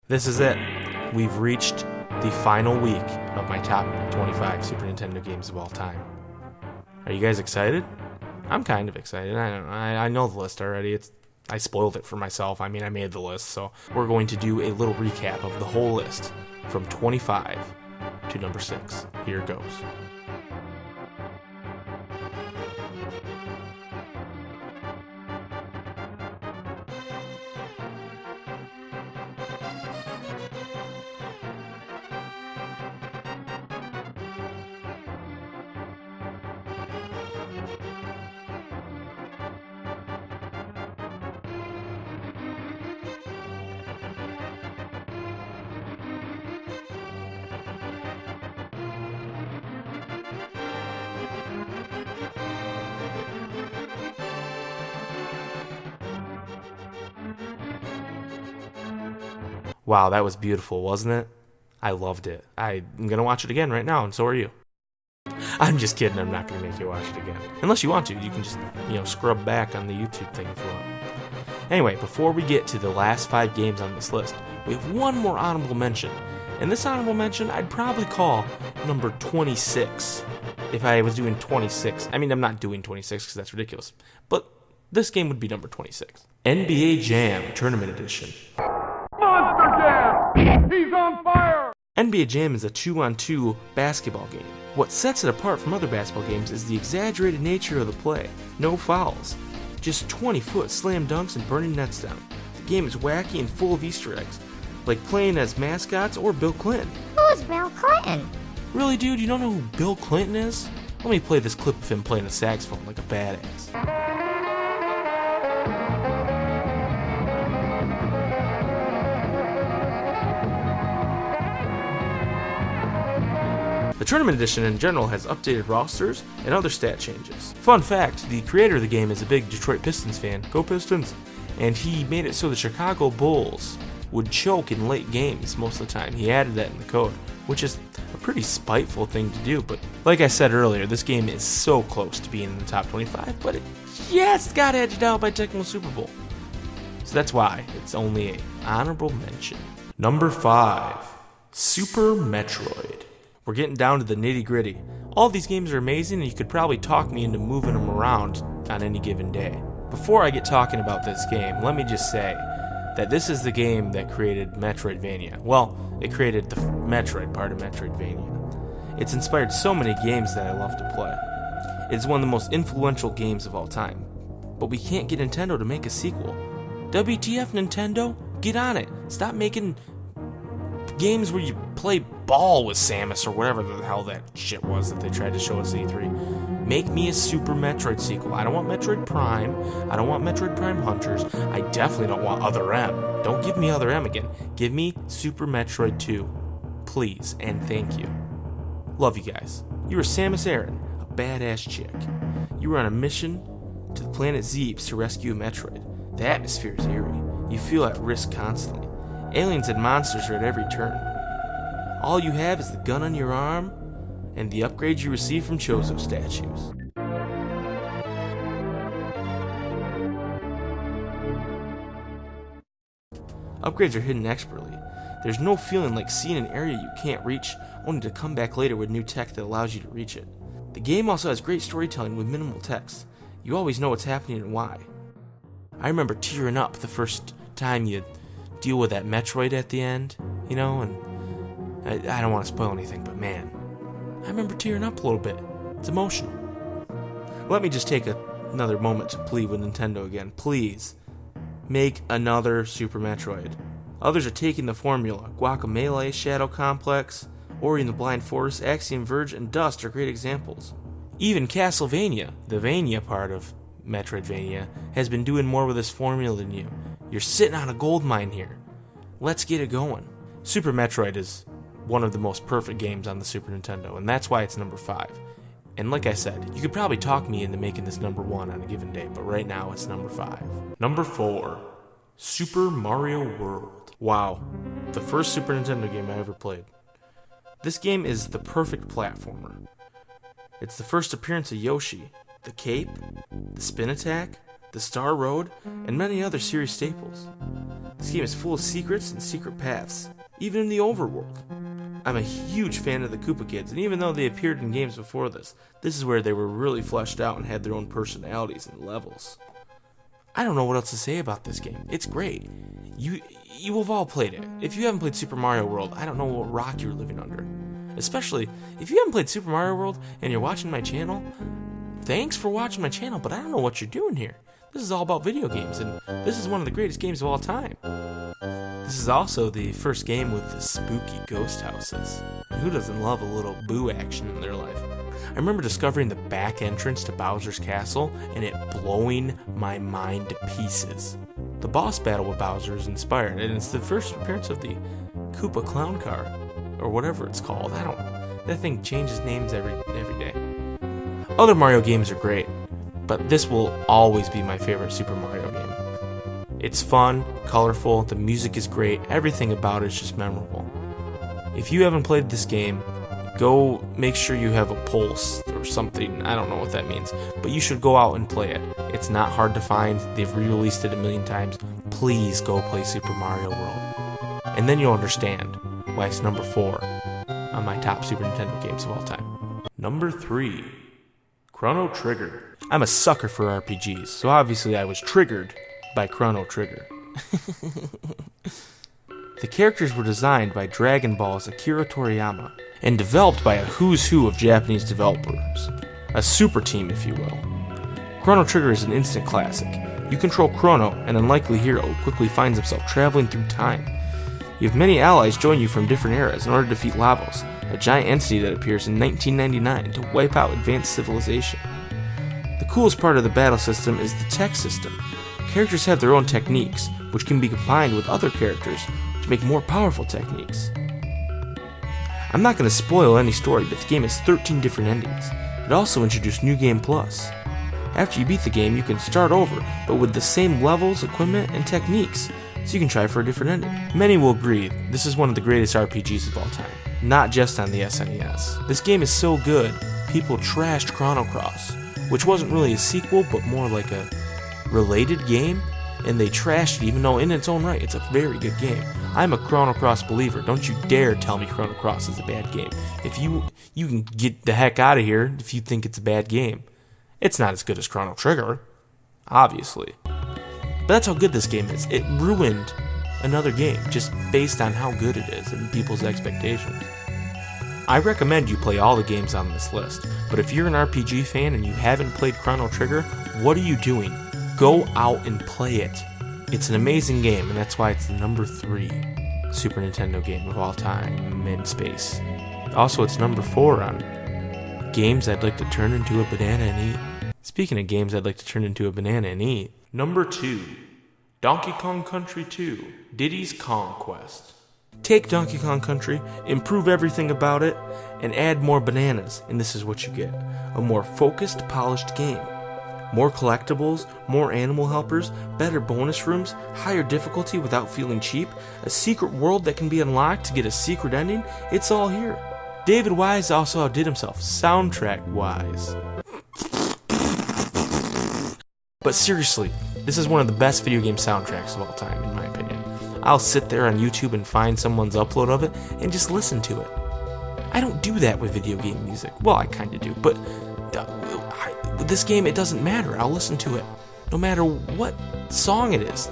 This is it. We've reached the final week of my top 25 Super Nintendo games of all time. Are you guys excited? I'm kind of excited. I know the list already. I spoiled it for myself. I made the list, so we're going to do a little recap of the whole list from 25 to number 6. Here it goes. Wow, that was beautiful, wasn't it? I loved it. I'm going to watch it again right now, and so are you. I'm just kidding. I'm not going to make you watch it again. Unless you want to. You can just, scrub back on the YouTube thing if you want. Anyway, before we get to the last 5 games on this list, we have one more honorable mention. And this honorable mention I'd probably call number 26 if I was doing 26. I'm not doing 26 because that's ridiculous. But this game would be number 26. NBA Jam Tournament Edition. He's on fire! NBA Jam is a 2-on-2 basketball game. What sets it apart from other basketball games is the exaggerated nature of the play. No fouls. Just 20-foot slam dunks and burning nets down. The game is wacky and full of Easter eggs, like playing as mascots or Bill Clinton. Who's Bill Clinton? Really, dude? You don't know who Bill Clinton is? Let me play this clip of him playing the saxophone like a badass. The Tournament Edition in general has updated rosters and other stat changes. Fun fact, the creator of the game is a big Detroit Pistons fan, go Pistons, and he made it so the Chicago Bulls would choke in late games most of the time. He added that in the code, which is a pretty spiteful thing to do, but like I said earlier, this game is so close to being in the top 25, but it just got edged out by Tecmo Super Bowl. So that's why it's only an honorable mention. Number 5, Super Metroid. We're getting down to the nitty-gritty. All these games are amazing, and you could probably talk me into moving them around on any given day. Before I get talking about this game, let me just say that this is the game that created Metroidvania. Well, it created the Metroid part of Metroidvania. It's inspired so many games that I love to play. It's one of the most influential games of all time. But we can't get Nintendo to make a sequel. WTF, Nintendo? Get on it. Stop making games where you play ball with Samus or whatever the hell that shit was that they tried to show at E3. Make me a Super Metroid sequel. I don't want Metroid Prime. I don't want Metroid Prime Hunters. I definitely don't want Other M. Don't give me Other M again. Give me Super Metroid 2. Please and thank you. Love you guys. You were Samus Aran, a badass chick. You were on a mission to the planet Zeebs to rescue a Metroid. The atmosphere is eerie. You feel at risk constantly. Aliens and monsters are at every turn. All you have is the gun on your arm and the upgrades you receive from Chozo statues. Upgrades are hidden expertly. There's no feeling like seeing an area you can't reach, only to come back later with new tech that allows you to reach it. The game also has great storytelling with minimal text. You always know what's happening and why. I remember tearing up the first time you deal with that Metroid at the end, and I don't want to spoil anything, but man, I remember tearing up a little bit. It's emotional. Let me just take another moment to plead with Nintendo again. Please, make another Super Metroid. Others are taking the formula. Guacamelee, Shadow Complex, Ori and the Blind Forest, Axiom Verge, and Dust are great examples. Even Castlevania, the Vania part of Metroidvania, has been doing more with this formula than you. You're sitting on a gold mine here. Let's get it going. Super Metroid is one of the most perfect games on the Super Nintendo, and that's why it's number 5. And like I said, you could probably talk me into making this number 1 on a given day, but right now it's number 5. Number 4, Super Mario World. Wow, the first Super Nintendo game I ever played. This game is the perfect platformer. It's the first appearance of Yoshi, the cape, the spin attack, the Star Road, and many other series staples. This game is full of secrets and secret paths, even in the overworld. I'm a huge fan of the Koopa Kids, and even though they appeared in games before this is where they were really fleshed out and had their own personalities and levels. I don't know what else to say about this game. It's great. You have all played it. If you haven't played Super Mario World, I don't know what rock you're living under. Especially, if you haven't played Super Mario World and you're watching my channel, thanks for watching my channel, but I don't know what you're doing here. This is all about video games, and this is one of the greatest games of all time. This is also the first game with the spooky ghost houses. And who doesn't love a little boo action in their life? I remember discovering the back entrance to Bowser's Castle and it blowing my mind to pieces. The boss battle with Bowser is inspired, and it's the first appearance of the Koopa Clown Car, or whatever it's called. That thing changes names every day. Other Mario games are great, but this will always be my favorite Super Mario game. It's fun, colorful, the music is great, everything about it is just memorable. If you haven't played this game, go make sure you have a pulse or something. I don't know what that means, but you should go out and play it. It's not hard to find. They've re-released it a million times. Please go play Super Mario World. And then you'll understand why it's number 4 on my top Super Nintendo games of all time. Number 3, Chrono Trigger. I'm a sucker for RPGs, so obviously I was triggered by Chrono Trigger. The characters were designed by Dragon Ball's Akira Toriyama and developed by a who's who of Japanese developers. A super team, if you will. Chrono Trigger is an instant classic. You control Chrono, an unlikely hero who quickly finds himself traveling through time. You have many allies join you from different eras in order to defeat Lavos, a giant entity that appears in 1999 to wipe out advanced civilization. The coolest part of the battle system is the tech system. Characters have their own techniques, which can be combined with other characters to make more powerful techniques. I'm not going to spoil any story, but the game has 13 different endings. It also introduced New Game Plus. After you beat the game, you can start over, but with the same levels, equipment, and techniques, so you can try for a different ending. Many will agree, this is one of the greatest RPGs of all time, not just on the SNES. This game is so good, people trashed Chrono Cross, which wasn't really a sequel, but more like a related game, and they trashed it even though in its own right, it's a very good game. I'm a Chrono Cross believer. Don't you dare tell me Chrono Cross is a bad game. If you can get the heck out of here if you think it's a bad game. It's not as good as Chrono Trigger, obviously. But that's how good this game is. It ruined another game just based on how good it is and people's expectations. I recommend you play all the games on this list, but if you're an RPG fan and you haven't played Chrono Trigger, what are you doing? Go out and play it. It's an amazing game, and that's why it's the number 3 Super Nintendo game of all time in space. Also, it's number 4 on games I'd like to turn into a banana and eat. Speaking of games I'd like to turn into a banana and eat. Number 2, Donkey Kong Country 2, Diddy's Kong Quest. Take Donkey Kong Country, improve everything about it, and add more bananas, and this is what you get. A more focused, polished game. More collectibles, more animal helpers, better bonus rooms, higher difficulty without feeling cheap, a secret world that can be unlocked to get a secret ending, it's all here. David Wise also outdid himself, soundtrack-wise. But seriously, this is one of the best video game soundtracks of all time, in my opinion. I'll sit there on YouTube and find someone's upload of it and just listen to it. I don't do that with video game music. Well, I kinda do, but with this game, it doesn't matter. I'll listen to it, no matter what song it is.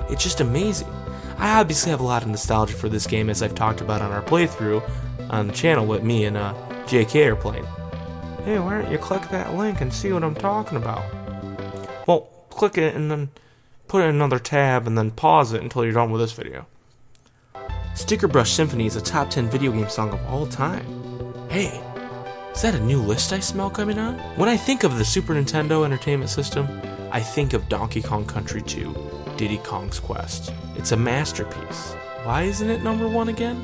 It's just amazing. I obviously have a lot of nostalgia for this game, as I've talked about on our playthrough on the channel with me and JK are playing. Hey, why don't you click that link and see what I'm talking about? Well, click it and then put it in another tab and then pause it until you're done with this video. Sticker Brush Symphony is a top 10 video game song of all time. Hey, is that a new list I smell coming on? When I think of the Super Nintendo Entertainment System, I think of Donkey Kong Country 2, Diddy Kong's Quest. It's a masterpiece. Why isn't it number 1 again?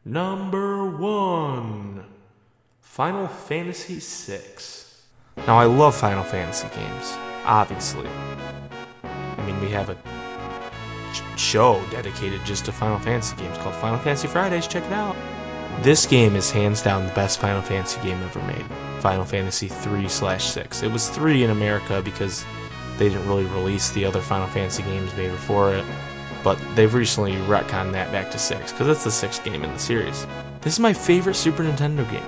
Number 1, Final Fantasy VI. Now I love Final Fantasy games, obviously. I mean, we have a show dedicated just to Final Fantasy games called Final Fantasy Fridays, check it out. This game is hands down the best Final Fantasy game ever made. Final Fantasy 3/6. It was 3 in America because they didn't really release the other Final Fantasy games made before it. but they've recently retconned that back to 6, because it's the 6th game in the series. This is my favorite Super Nintendo game.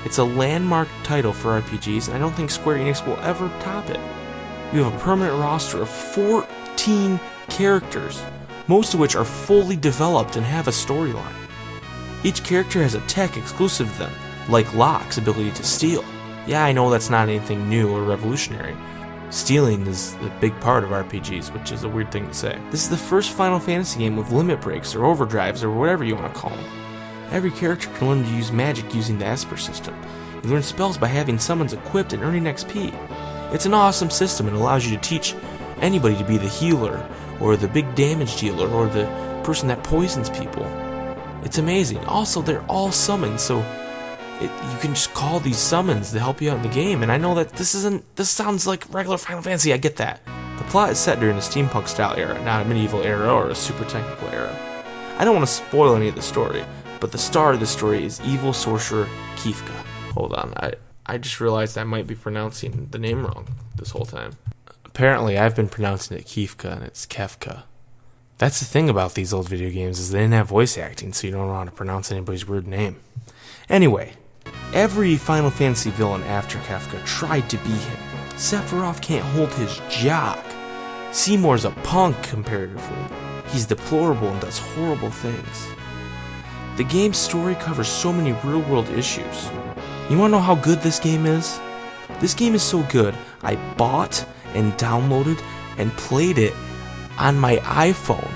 It's a landmark title for RPGs, and I don't think Square Enix will ever top it. You have a permanent roster of 14 characters, most of which are fully developed and have a storyline. Each character has a tech exclusive to them, like Locke's ability to steal. Yeah, I know that's not anything new or revolutionary. Stealing is a big part of RPGs, which is a weird thing to say. This is the first Final Fantasy game with limit breaks or overdrives or whatever you want to call them. Every character can learn to use magic using the Esper system. You learn spells by having summons equipped and earning XP. It's an awesome system and allows you to teach anybody to be the healer, or the big damage dealer, or the person that poisons people. It's amazing. Also, they're all summons, so you can just call these summons to help you out in the game. And I know that this sounds like regular Final Fantasy, I get that. The plot is set during a steampunk style era, not a medieval era or a super technical era. I don't want to spoil any of the story, but the star of the story is evil sorcerer Kefka. Hold on, I just realized I might be pronouncing the name wrong this whole time. Apparently I've been pronouncing it Kefka and it's Kefka. That's the thing about these old video games, is they didn't have voice acting, so you don't know how to pronounce anybody's weird name. Anyway, every Final Fantasy villain after Kefka tried to be him. Sephiroth can't hold his jock. Seymour's a punk comparatively. He's deplorable and does horrible things. The game's story covers so many real-world issues. You wanna know how good this game is? This game is so good, I bought and downloaded and played it on my iPhone.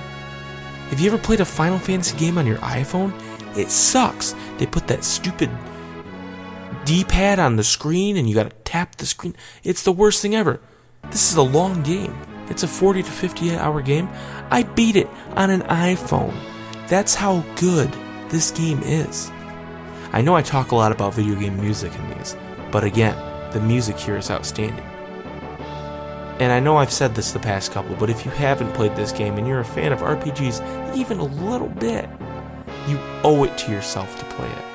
Have you ever played a Final Fantasy game on your iPhone? It sucks. They put that stupid D-pad on the screen and you gotta tap the screen. It's the worst thing ever. This is a long game. It's a 40 to 50 hour game. I beat it on an iPhone. That's how good this game is. I know I talk a lot about video game music in these, but again, the music here is outstanding. And I know I've said this the past couple, but if you haven't played this game and you're a fan of RPGs even a little bit, you owe it to yourself to play it.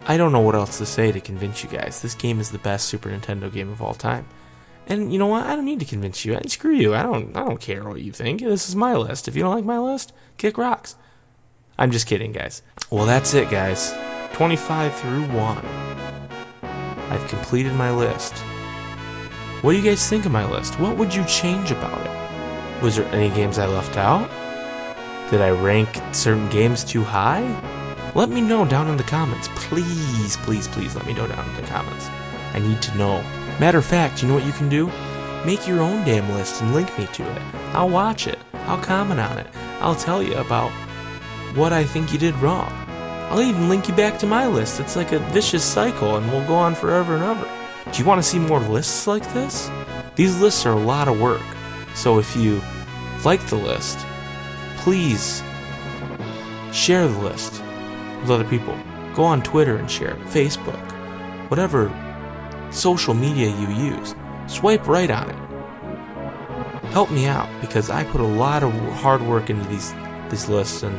I don't know what else to say to convince you guys. This game is the best Super Nintendo game of all time. And you know what? I don't need to convince you. Screw you. I don't care what you think. This is my list. If you don't like my list, kick rocks. I'm just kidding, guys. Well, that's it, guys. 25 through 1. I've completed my list. What do you guys think of my list? What would you change about it? Was there any games I left out? Did I rank certain games too high? Let me know down in the comments. Please, please, please let me know down in the comments. I need to know. Matter of fact, you know what you can do? Make your own damn list and link me to it. I'll watch it. I'll comment on it. I'll tell you about what I think you did wrong. I'll even link you back to my list. It's like a vicious cycle and we'll go on forever and ever. Do you want to see more lists like this? These lists are a lot of work. So if you like the list, please share the list with other people. Go on Twitter and share it, Facebook, whatever social media you use. Swipe right on it. Help me out, because I put a lot of hard work into these lists, and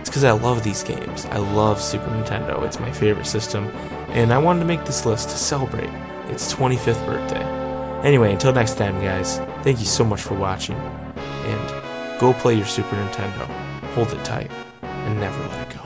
it's because I love these games. I love Super Nintendo. It's my favorite system, and I wanted to make this list to celebrate its 25th birthday. Anyway, until next time, guys, thank you so much for watching, and go play your Super Nintendo. Hold it tight, and never let it go.